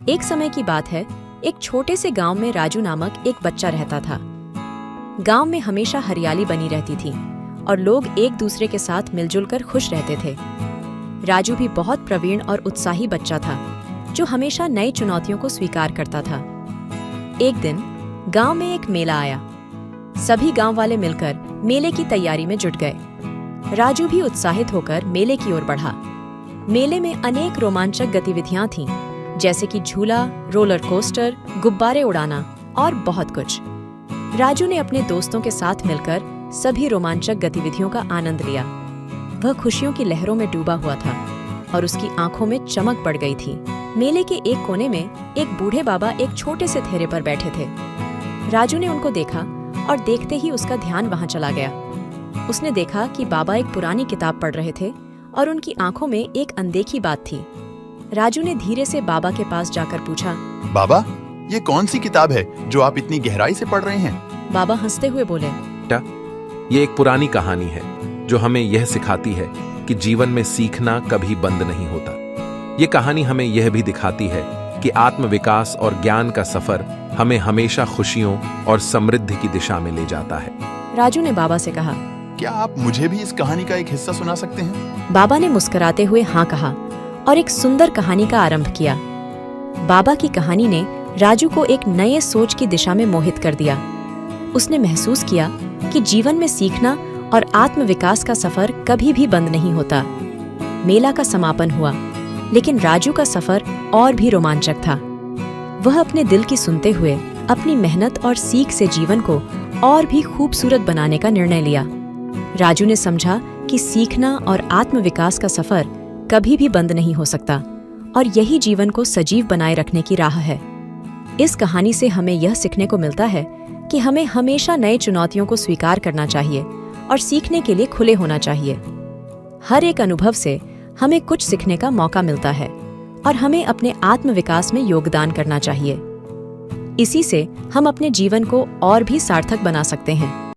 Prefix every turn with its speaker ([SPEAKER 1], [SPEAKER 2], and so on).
[SPEAKER 1] एक समय की बात है, एक छोटे से गांव में राजू नामक एक बच्चा रहता था। गांव में हमेशा हरियाली बनी रहती थी और लोग एक दूसरे के साथ मिलजुल कर खुश रहते थे। राजू भी बहुत प्रवीण और उत्साही बच्चा था, जो हमेशा नई चुनौतियों को स्वीकार करता था। एक दिन गांव में एक मेला आया। सभी गांव वाले मिलकर मेले की तैयारी में जुट गए। राजू भी उत्साहित होकर मेले की ओर बढ़ा। मेले में अनेक रोमांचक गतिविधियां थीं, जैसे कि झूला, रोलर कोस्टर, गुब्बारे उड़ाना और बहुत कुछ। राजू ने अपने दोस्तों के साथ मिलकर सभी रोमांचक गतिविधियों का आनंद लिया। वह खुशियों की लहरों में डूबा हुआ था और उसकी आंखों में चमक बढ़ गई थी। मेले के एक कोने में एक बूढ़े बाबा एक छोटे से थेरे पर बैठे थे। राजू ने उनको देखा और देखते ही उसका ध्यान वहां चला गया। उसने देखा कि बाबा एक पुरानी किताब पढ़ रहे थे और उनकी आंखों में एक अनदेखी बात थी। राजू ने धीरे से बाबा के पास जाकर पूछा,
[SPEAKER 2] बाबा, ये कौन सी किताब है जो आप इतनी गहराई से पढ़ रहे हैं?
[SPEAKER 1] बाबा हंसते हुए बोले,
[SPEAKER 3] ये एक पुरानी कहानी है जो हमें यह सिखाती है कि जीवन में सीखना कभी बंद नहीं होता। ये कहानी हमें यह भी दिखाती है कि आत्मविकास और ज्ञान का सफर हमें हमेशा खुशियों और समृद्धि की दिशा में ले जाता है।
[SPEAKER 1] राजू ने बाबा से कहा,
[SPEAKER 2] क्या आप मुझे भी इस कहानी का एक हिस्सा सुना सकते हैं?
[SPEAKER 1] बाबा ने मुस्कुराते हुए हाँ कहा और एक सुंदर कहानी का आरंभ किया। बाबा की कहानी ने राजू को एक नए सोच की दिशा में मोहित कर दिया। उसने महसूस किया कि जीवन में सीखना और आत्मविकास का सफर कभी भी बंद नहीं होता। मेला का समापन हुआ, लेकिन राजू का सफर और भी रोमांचक था। वह अपने दिल की सुनते हुए अपनी मेहनत और सीख से जीवन को और भी खूबसूरत बनाने का निर्णय लिया। राजू ने समझा कि सीखना और आत्मविकास का सफर कभी भी बंद नहीं हो सकता और यही जीवन को सजीव बनाए रखने की राह है। इस कहानी से हमें यह सीखने को मिलता है कि हमें हमेशा नई चुनौतियों को स्वीकार करना चाहिए और सीखने के लिए खुले होना चाहिए। हर एक अनुभव से हमें कुछ सीखने का मौका मिलता है और हमें अपने आत्मविकास में योगदान करना चाहिए। इसी से हम अपने जीवन को और भी सार्थक बना सकते हैं।